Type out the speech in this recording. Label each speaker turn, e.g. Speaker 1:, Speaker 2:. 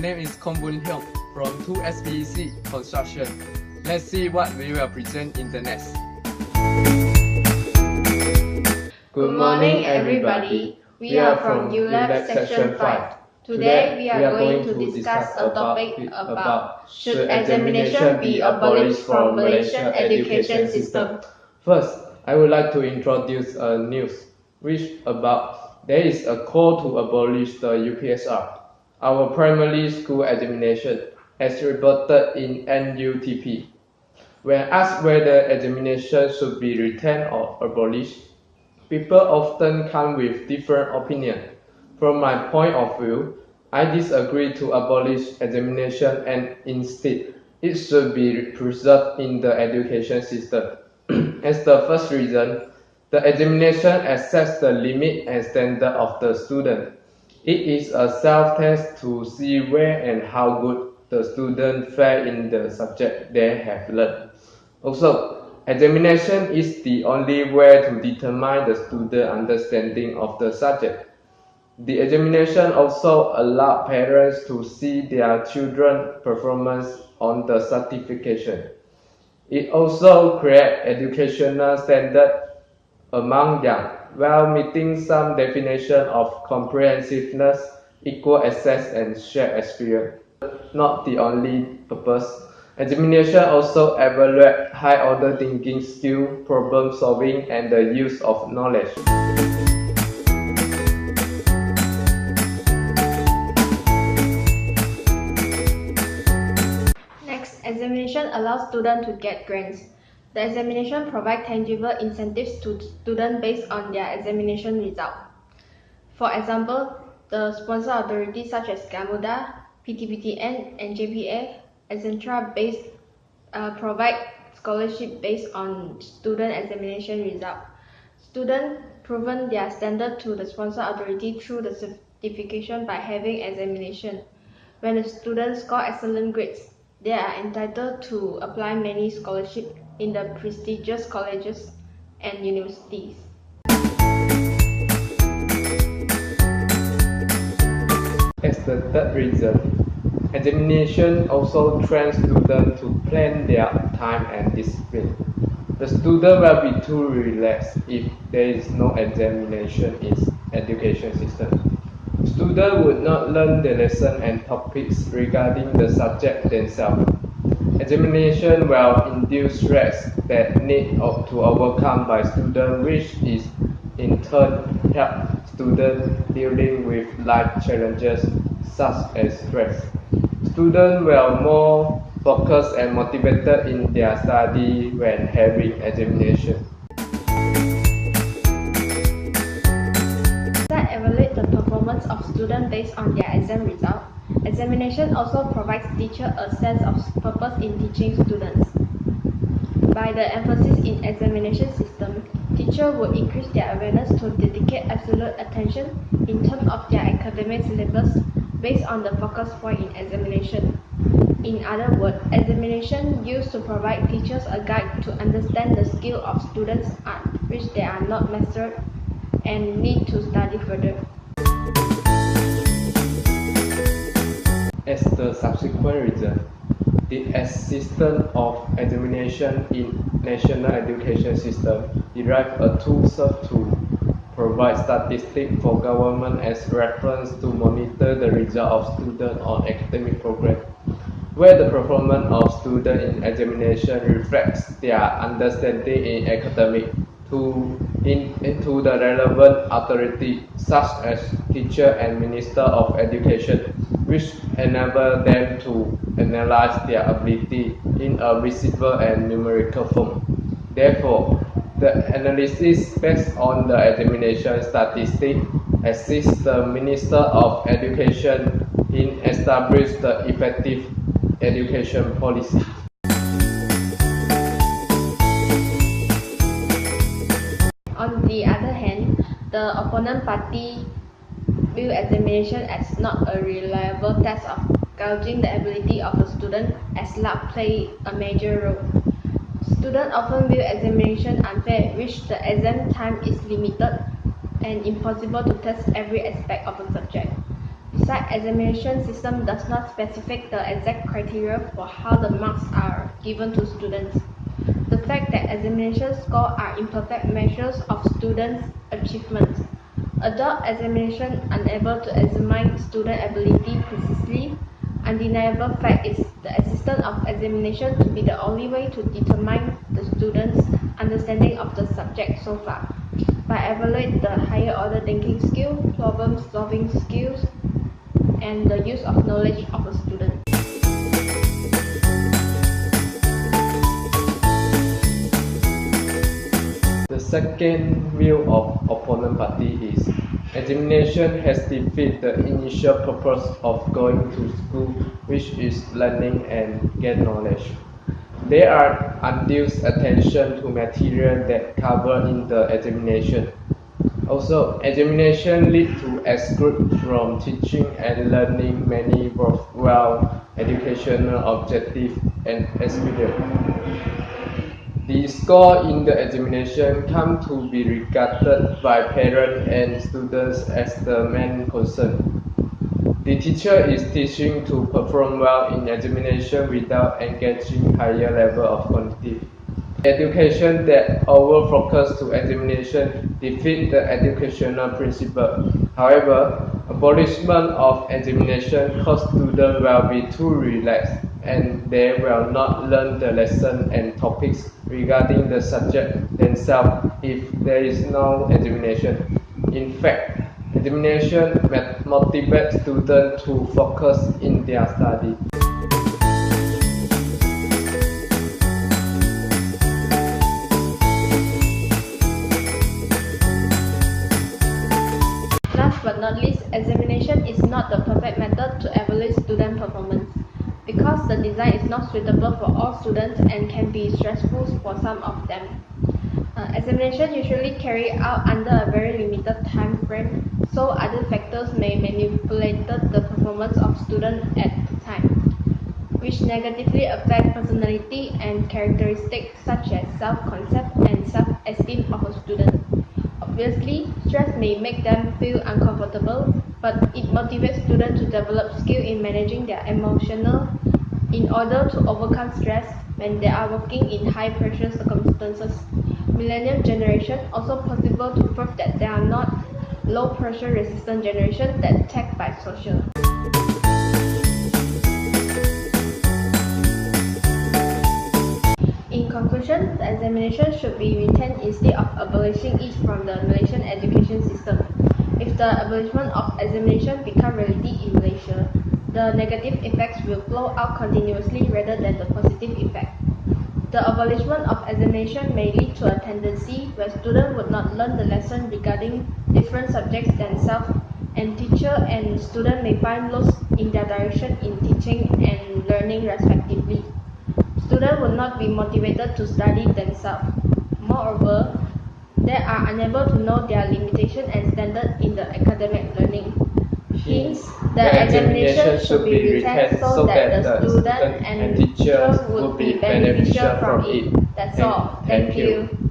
Speaker 1: name is Kong Hyung from 2SBEC Construction. Let's see what we will present in the next.
Speaker 2: Good morning, everybody. We are from ULAB Section 5. Today, we are going to discuss a topic about should examination be abolished from Malaysian Education System.
Speaker 1: First, I would like to introduce a news which about there is a call to abolish the UPSR, our primary school examination, as reported in NUTP. When asked whether examination should be retained or abolished, people often come with different opinions. From my point of view, I disagree to abolish examination and instead it should be preserved in the education system. As the first reason, the examination assesses the limit and standard of the student. It is a self-test to see where and how good the student fare in the subject they have learned. Also, examination is the only way to determine the student understanding of the subject. The examination also allows parents to see their children's performance on the certification. It also creates educational standards among them, while meeting some definition of comprehensiveness, equal access, and shared experience. Not the only purpose. Examination also evaluates high-order thinking skill, problem solving, and the use of knowledge.
Speaker 2: Examination allows students to get grants. The examination provides tangible incentives to students based on their examination result. For example, the sponsor authorities such as Gamuda, PTPTN, and JPA, etc. provide scholarship based on student examination result. Students proven their standard to the sponsor authority through the certification by having examination. When the students score excellent grades, they are entitled to apply many scholarships in the prestigious colleges and universities.
Speaker 1: As the third reason, examination also trains students to plan their time and discipline. The student will be too relaxed if there is no examination in education system. Students would not learn the lesson and topics regarding the subject themselves. Examination will induce stress that need to overcome by students, which is in turn help students dealing with life challenges such as stress. Students will more focused and motivated in their study when having examination.
Speaker 2: Evaluate the performance of students based on their exam result. Examination also provides teachers a sense of purpose in teaching students. By the emphasis in examination system, teachers will increase their awareness to dedicate absolute attention in terms of their academic syllabus based on the focus point in examination. In other words, examination used to provide teachers a guide to understand the skill of students' art which they are not mastered and need to study further.
Speaker 1: As the subsequent reason, the existence of examination in national education system derive a tool serve to provide statistics for government as reference to monitor the result of students on academic program, where the performance of students in examination reflects their understanding in academic into the relevant authority such as teacher and minister of education, which enable them to analyze their ability in a visible and numerical form. Therefore, the analysis based on the examination statistics assists the Minister of Education in establishing the effective education policy.
Speaker 2: On the other hand, the opponent party view examination as not a reliable test of gauging the ability of a student, as luck plays a major role. Students often view examination unfair, which the exam time is limited and impossible to test every aspect of a subject. Besides, examination system does not specify the exact criteria for how the marks are given to students. The fact that examination scores are imperfect measures of students' achievement. Adult examination unable to examine student ability precisely. Undeniable fact is the existence of examination to be the only way to determine the student's understanding of the subject so far, by evaluate the higher order thinking skill, problem solving skills, and the use of knowledge of a student.
Speaker 1: The second view of opponent party is examination has defeated the initial purpose of going to school, which is learning and get knowledge. There are undue attention to material that cover in the examination. Also, examination lead to exclude from teaching and learning many worthwhile educational objectives and experience. The score in the examination come to be regarded by parents and students as the main concern. The teacher is teaching to perform well in examination without engaging higher level of cognitive. Education that over-focus to examination defeat the educational principle. However, abolishment of examination cause students will be too relaxed and they will not learn the lesson and topics regarding the subject themselves if there is no examination. In fact, examination motivates students to focus in their study.
Speaker 2: Last but not least, examination is not the perfect method to evaluate student performance, because the design is not suitable for all students and can be stressful for some of them. Examination usually carried out under a very limited time frame, so other factors may manipulate the performance of students at the time, which negatively affect personality and characteristics such as self-concept and self-esteem of a student. Obviously, stress may make them feel uncomfortable, but it motivates students to develop skill in managing their emotional in order to overcome stress when they are working in high-pressure circumstances. Millennial generation also possible to prove that they are not low-pressure resistant generation that tagged by social. In conclusion, the examination should be retained instead of abolishing it from the Malaysian education system. If the abolishment of examination become reality in Malaysia, the negative effects will flow out continuously rather than the positive effect. The abolishment of examination may lead to a tendency where students would not learn the lesson regarding different subjects themselves, and teacher and student may find lost in their direction in teaching and learning respectively. Students will not be motivated to study themselves. Moreover, they are unable to know their limitation and standard in the academic learning. Hence, the examination should be retained so that the student and teacher would be beneficial from it. That's all. Thank you.